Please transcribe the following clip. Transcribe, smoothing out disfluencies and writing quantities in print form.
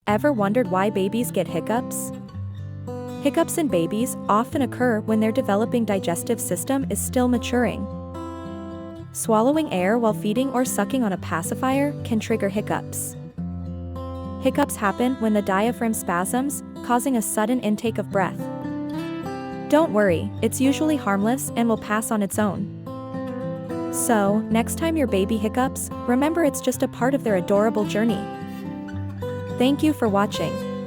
Ever wondered why babies get hiccups? Hiccups in babies often occur when their developing digestive system is still maturing. Swallowing air while feeding or sucking on a pacifier can trigger hiccups. Hiccups happen when the diaphragm spasms, causing a sudden intake of breath. Don't worry, it's usually harmless and will pass on its own. So, next time your baby hiccups, remember it's just a part of their adorable journey. Thank you for watching.